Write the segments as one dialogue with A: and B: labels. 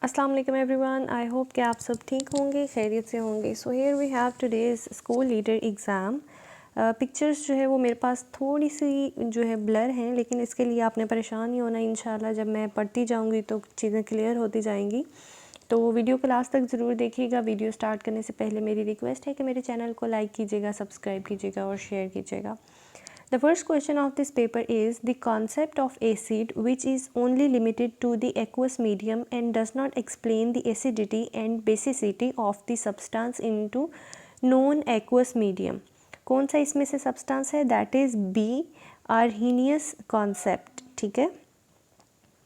A: अस्सलाम वालेकुम everyone, I hope कि आप सब ठीक होंगे, खैरियत से होंगे। So here we have today's school leader exam. Pictures जो है वो मेरे पास थोड़ी सी जो है ब्लर हैं, लेकिन इसके लिए आपने परेशान नहीं होना। इंशाल्लाह जब मैं पढ़ती जाऊंगी तो चीज़ें क्लियर होती जाएंगी। तो वीडियो को लास्ट तक ज़रूर देखिएगा। वीडियो स्टार्ट करने से पहले मेरी रिक्वेस्ट है कि मेरे चैनल को लाइक कीजिएगा, सब्सक्राइब कीजिएगा और शेयर कीजिएगा। The first question of this paper is the concept of acid, which is only limited to the aqueous medium and does not explain the acidity and basicity of the substance into non-aqueous medium. कौन सा इसमें से substance है? That is B. Arrhenius concept. ठीक है।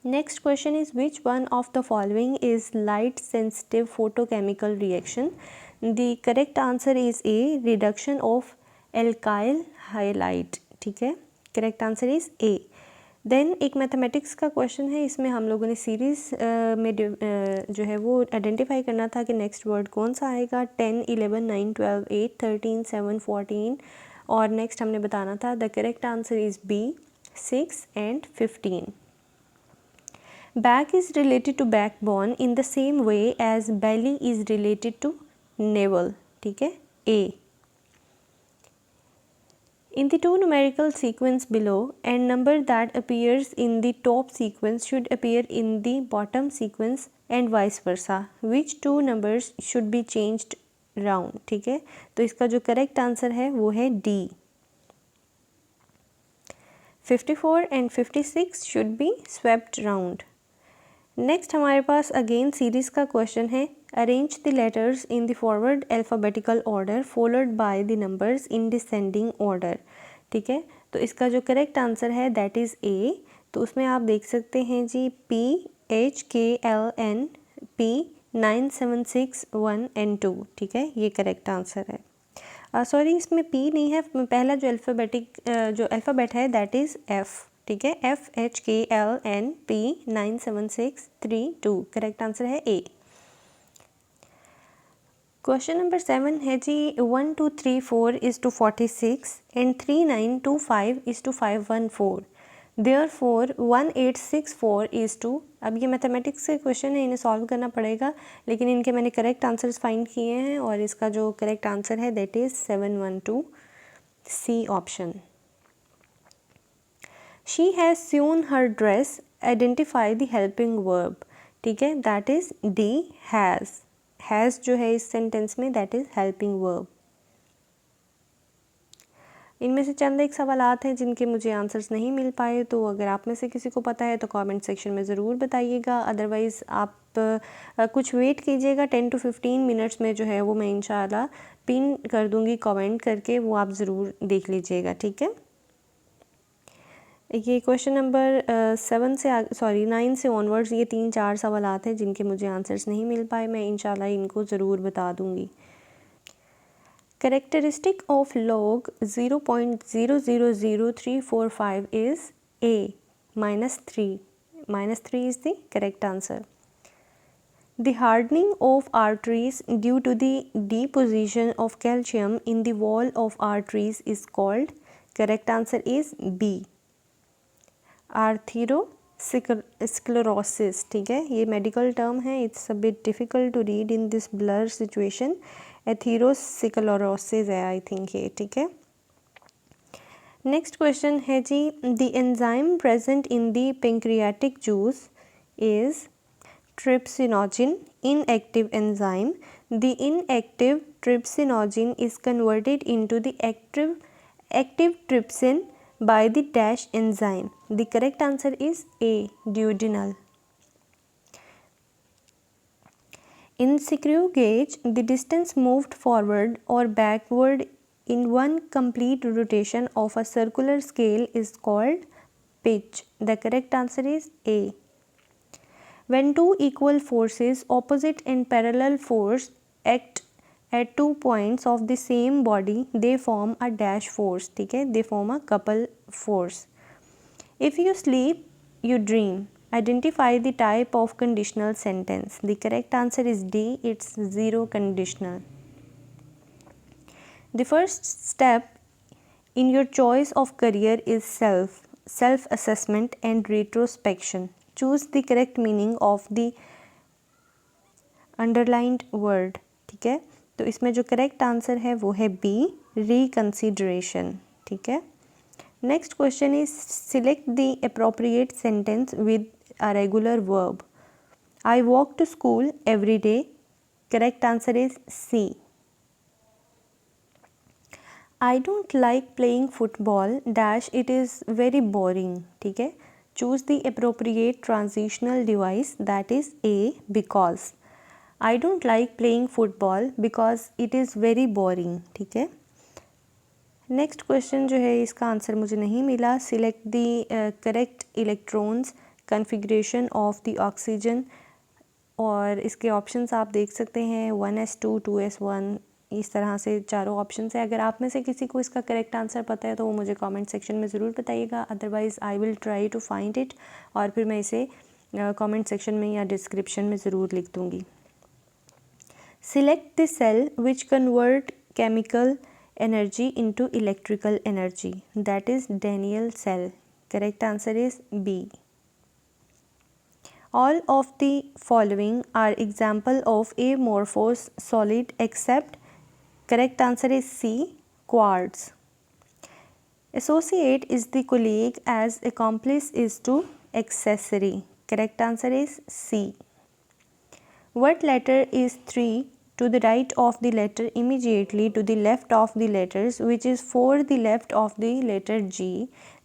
A: Next question is which one of the following is light sensitive photochemical reaction? The correct answer is A. Reduction of alkyl halide. ठीक है, correct answer is A. Then एक mathematics का question है, इसमें हम लोगों ने सीरीज़ में जो है वो आइडेंटिफाई करना था कि नेक्स्ट वर्ड कौन सा आएगा। 10, 11, 9, 12, 8, 13, 7, 14 और नेक्स्ट हमने बताना था। The correct answer is B, 6 and 15। Back is related to backbone in the same way as belly is related to navel. ठीक है, ए। In the two numerical sequence below, and number that appears in the top sequence should appear in the bottom sequence and vice versa. Which two numbers should be changed round? ठीक है, तो इसका जो correct answer है वो है D. 54 and 56 should be swept round. Next हमारे पास again series का क्वेश्चन है। Arrange the letters in the forward alphabetical order followed by the numbers in descending order. ठीक है, तो इसका जो करेक्ट आंसर है दैट इज़ ए। तो उसमें आप देख सकते हैं जी PHKLN P9761 and 2। ठीक है, ये करेक्ट आंसर है। सॉरी, इसमें P नहीं है, पहला जो अल्फ़ाबेट है दैट इज़ F। ठीक है, FHKLN P9763 करेक्ट आंसर है ए। क्वेश्चन नंबर 7 है जी 1234 is to 46 and 3925 is to 514। Therefore 1864 is to। अब ये मैथमेटिक्स के क्वेश्चन है, इन्हें सॉल्व करना पड़ेगा, लेकिन इनके मैंने करेक्ट आंसर्स फाइंड किए हैं और इसका जो करेक्ट आंसर है that is 712, C option. She has sewn her dress, identify the helping verb। ठीक है, that is D, has. Has जो है इस सेंटेंस में दैट इज़ हेल्पिंग वर्ब। इनमें से चंद एक सवालात हैं जिनके मुझे आंसर्स नहीं मिल पाए, तो अगर आप में से किसी को पता है तो कमेंट सेक्शन में ज़रूर बताइएगा। अदरवाइज़ आप कुछ वेट कीजिएगा, 10 to 15 मिनट्स में जो है वो मैं इंशाल्लाह पिन कर दूँगी कमेंट करके, वो आप ज़रूर देख लीजिएगा। ठीक है, ये क्वेश्चन नंबर 9 से ऑनवर्ड्स ये 3-4 सवालात हैं जिनके मुझे आंसर्स नहीं मिल पाए, मैं इंशाल्लाह इनको ज़रूर बता दूँगी। Characteristic of log 0.000345 is a, -3। -3 is the correct answer. The hardening of arteries due to the deposition of calcium in the wall of arteries is called। Correct answer is B, atherosclerosis. ठीक है, ये medical term है, it's a bit difficult to read in this blur situation. Atherosclerosis है I think ये। ठीक है, next question है जी the enzyme present in the pancreatic juice is trypsinogen, inactive enzyme। The inactive trypsinogen is converted into the active trypsin by the dash enzyme। The correct answer is A, duodenal। In screw gauge, the distance moved forward or backward in one complete rotation of a circular scale is called pitch। The correct answer is A। When two equal forces, opposite and parallel force, act at 2 points of the same body, they form a dash force। ठीक है, they form a couple force। If you sleep, you dream। Identify the type of conditional sentence। The correct answer is D, it's zero conditional। The first step in your choice of career is self-assessment and retrospection। Choose the correct meaning of the underlined word, ठीक है। तो इसमें जो correct answer है वो है B, reconsideration, ठीक है। Next question is select the appropriate sentence with a regular verb. I walk to school every day, correct answer is C. I don't like playing football dash it is very boring, ठीक है। Choose the appropriate transitional device, that is A, because. I don't like playing football because it is very boring, ठीक है। Next question जो है इसका answer मुझे नहीं मिला। Select the correct electrons configuration of the oxygen, और इसके ऑप्शंस आप देख सकते हैं 1s2, 2s1, इस तरह से चारों ऑप्शंस है। अगर आप में से किसी को इसका करेक्ट आंसर पता है तो वो मुझे कमेंट सेक्शन में ज़रूर बताइएगा, otherwise I will try to find it, और फिर मैं इसे कमेंट सेक्शन में या डिस्क्रिप्शन में ज़रूर लिख दूँगी। Select the cell which convert chemical energy into electrical energy, that is Daniell cell, correct answer is B. All of the following are example of amorphous solid except, correct answer is C, quartz. Associate is the colleague as accomplice is to accessory, correct answer is C. What letter is 3 to the right of the letter immediately to the left of the letters which is for the left of the letter G?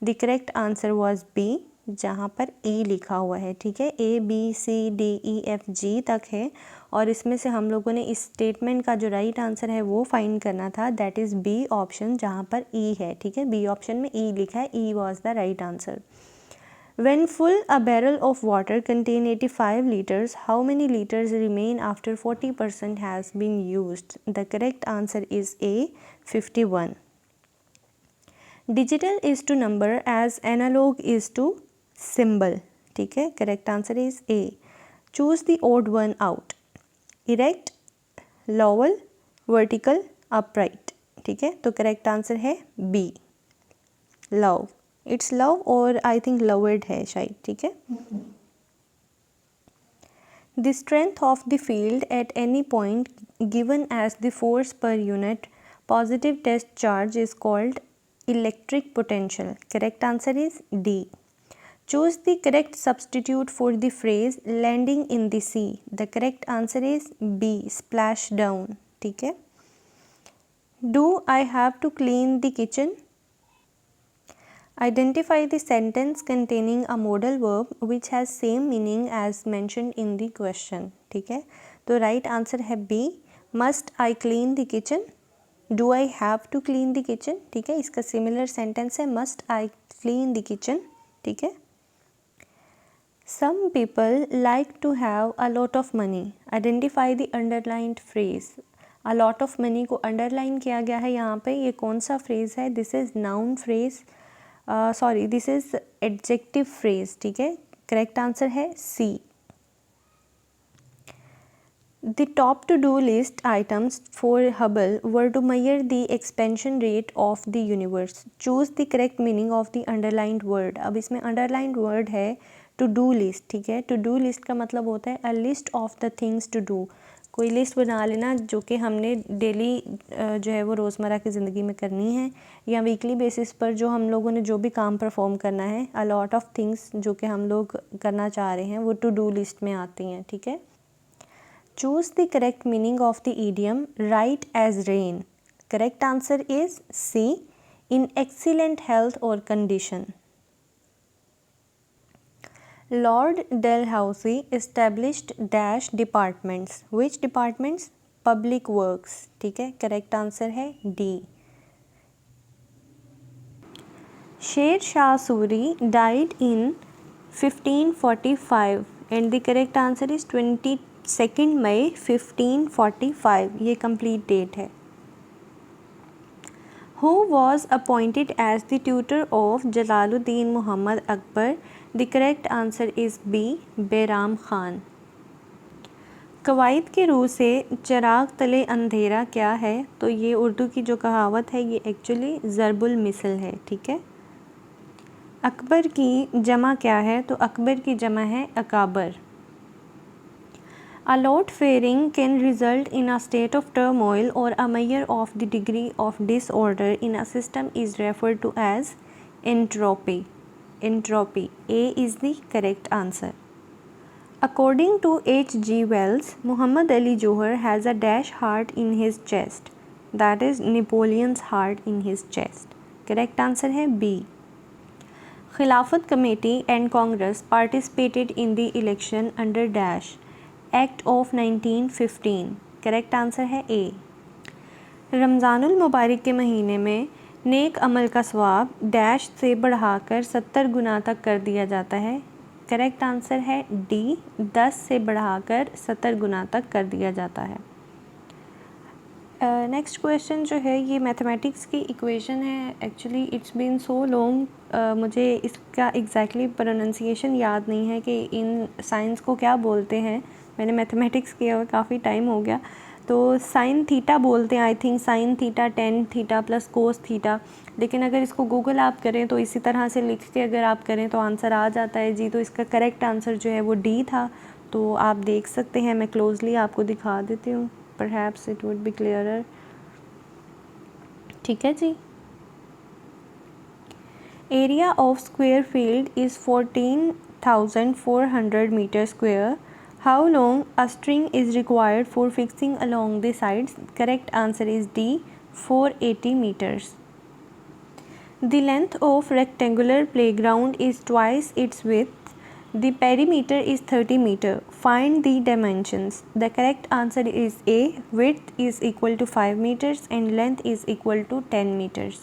A: The correct answer was B, जहाँ पर E लिखा हुआ है, ठीक है। A B C D E F G तक है, और इसमें से हम लोगों ने इस स्टेटमेंट का जो राइट आंसर है वो फाइंड करना था, दैट इज़ बी ऑप्शन, जहाँ पर E है, ठीक है। बी ऑप्शन में E लिखा है, E was the right answer. When full, a barrel of water contain 85 liters. How many liters remain after 40% has been used? The correct answer is A, 51. Digital is to number as analog is to symbol, ठीक है। Correct answer is A. Choose the odd one out. Erect, level, vertical, upright, ठीक है। तो correct answer है B, love. It's love और I think loved है शायद, ठीक है। The strength of the field at any point given as the force per unit positive test charge is called electric potential, correct answer is D. Choose the correct substitute for the phrase landing in the sea, the correct answer is B, splash down, ठीक है। Do I have to clean the kitchen? Identify the sentence containing a modal verb which has same meaning as mentioned in the question, ठीक है। तो right answer है B, must I clean the kitchen? Do I have to clean the kitchen? ठीक है, इसका similar sentence है must I clean the kitchen, ठीक है। Some people like to have a lot of money. Identify the underlined phrase. A lot of money को underline किया गया है यहाँ पे, ये कौन सा phrase है? This is noun phrase, sorry this is adjective phrase, ठीक है। करेक्ट आंसर है C. The top to do list items for Hubble were to measure the expansion rate of the universe. Choose the correct meaning of the underlined word. अब इसमें underlined word है to do list, ठीक है। To do list का मतलब होता है a list of the things to do, कोई लिस्ट बना लेना जो कि हमने डेली जो है वो रोज़मर्रा की ज़िंदगी में करनी है, या वीकली बेसिस पर जो हम लोगों ने जो भी काम परफॉर्म करना है। अ लॉट ऑफ थिंग्स जो कि हम लोग करना चाह रहे हैं वो टू डू लिस्ट में आती हैं, ठीक है। Choose the correct meaning of the idiom right as rain, correct answer is C, in excellent health और condition. Lord Dalhousie established dash departments. Which departments? Public works, ठीक है। करेक्ट आंसर है D. Sher Shah Suri died in 1545 and the correct answer is 22 May 1545, ये complete date है। Who was appointed as the tutor of Jalaluddin Muhammad Akbar? The correct answer is B, Behram Khan. कवायद की रूह से चिराग तले अंधेरा क्या है? तो ये उर्दू की जो कहावत है ये एक्चुअली ज़रबुल मिसल है, ठीक है। अकबर की जमा क्या है? तो अकबर की जमा है अकाबर। A load fairing can result in a state of turmoil, or a measure of the degree of disorder in a system is referred to as entropy. Entropy. A is the correct answer. According to H.G. Wells, Muhammad Ali Johar has a dash heart in his chest. That is Napoleon's heart in his chest. Correct answer है B. Khilafat Committee and Congress participated in the election under dash Act of 1915. Correct answer है A. रमज़ानुल मुबारक के महीने में नेक अमल का सवाब dash से बढ़ाकर 70 गुना तक कर दिया जाता है. करेक्ट आंसर है डी, 10 से बढ़ाकर 70 गुना तक कर दिया जाता है. नेक्स्ट क्वेश्चन जो है ये मैथमेटिक्स की इक्वेशन है. Actually it's been so long, मुझे इसका एग्जैक्टली प्रोनाउंसिएशन याद नहीं है कि इन साइंस को क्या बोलते हैं. मैंने मैथमेटिक्स किया हुआ काफ़ी टाइम हो गया. तो साइन थीटा बोलते हैं I think. Sine theta tan theta plus cos theta. लेकिन अगर इसको गूगल आप करें तो इसी तरह से लिख के अगर आप करें तो आंसर आ जाता है जी. तो इसका करेक्ट आंसर जो है वो डी था. तो आप देख सकते हैं, मैं क्लोजली आपको दिखा देती हूँ, perhaps it would be clearer. ठीक है जी. Area of square field is 14,400 meter square. How long a string is required for fixing along the sides? Correct answer is D, 480 meters. The length of rectangular playground is twice its width. The perimeter is 30 meter. Find the dimensions. The correct answer is A. Width is equal to 5 meters and length is equal to 10 meters.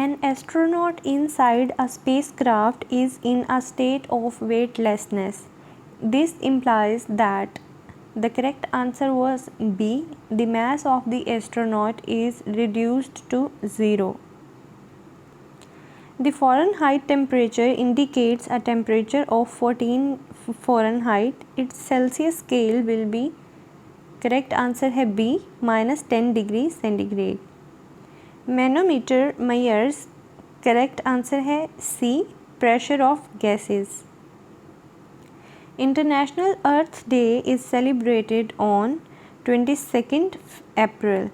A: An astronaut inside a spacecraft is in a state of weightlessness. This implies that the correct answer was B. The mass of the astronaut is reduced to 0. The Fahrenheit temperature indicates a temperature of 14 Fahrenheit. Its Celsius scale will be, correct answer है B, -10 degree centigrade. Manometer measures, correct answer है C, pressure of gases. International Earth Day is celebrated on 22nd April.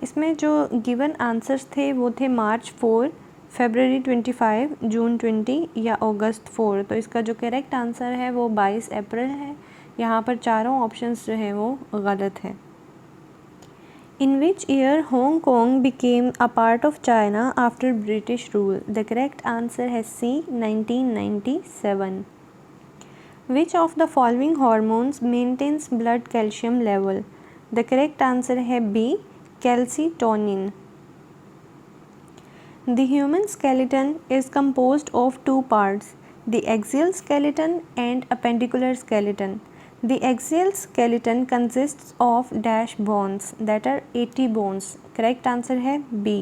A: इसमें जो given answers थे वो थे मार्च 4, फरवरी 25, जून 20 या अगस्त 4. तो इसका जो करेक्ट आंसर है वो 22 अप्रैल है. यहाँ पर चारों ऑप्शंस जो हैं वो गलत हैं. In which year Hong Kong became a part of China after British rule? The correct answer is C, 1997. Which of the following hormones maintains blood calcium level? The correct answer है B, calcitonin. The human skeleton is composed of two parts, the axial skeleton and appendicular skeleton. The axial skeleton consists of dash bones, that are 80 bones. Correct answer है B.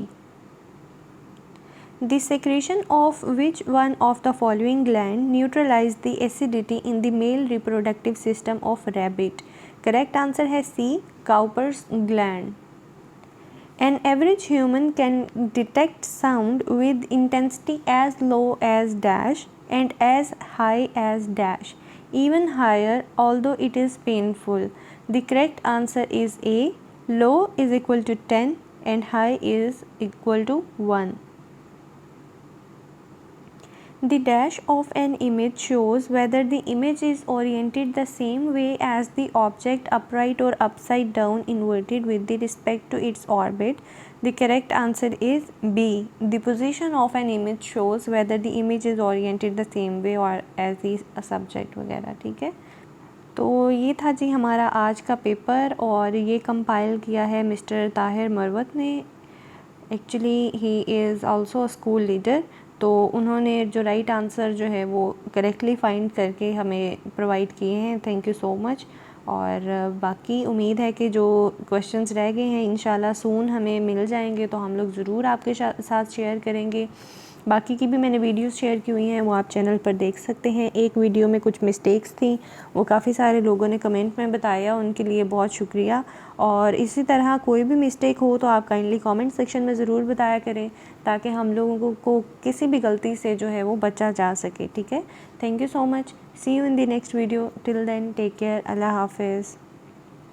A: The secretion of which one of the following gland neutralize the acidity in the male reproductive system of rabbit? Correct answer है C, Cowper's gland. An average human can detect sound with intensity as low as dash and as high as dash, even higher although it is painful. The correct answer is A. Low is equal to 10 and high is equal to 1. The dash of an image shows whether the image is oriented the same way as the object, upright or upside down inverted with respect to its orbit. The correct answer is B. The position of an image shows whether the image is oriented the same way or as the subject वगैरह. ठीक है. तो ये था जी हमारा आज का paper और ये कंपाइल किया है मिस्टर ताहिर मरवत ने. Actually he is also school leader. तो उन्होंने जो राइट आंसर जो है वो करेक्टली फाइंड करके हमें प्रोवाइड किए हैं. Thank you so much. और बाकी उम्मीद है कि जो क्वेश्चंस रह गए हैं इंशाल्लाह सून हमें मिल जाएंगे तो हम लोग ज़रूर आपके साथ शेयर करेंगे. बाकी की भी मैंने वीडियोस शेयर की हुई हैं, वो आप चैनल पर देख सकते हैं। एक वीडियो में कुछ मिस्टेक्स थी, वो काफ़ी सारे लोगों ने कमेंट में बताया, उनके लिए बहुत शुक्रिया। और इसी तरह कोई भी मिस्टेक हो तो आप काइंडली कमेंट सेक्शन में ज़रूर बताया करें, ताकि हम लोगों को किसी भी गलती से जो है वो बचा जा सके। ठीक है, thank you so much, see you in the next video, till then take care, अल्लाह हाफिज़।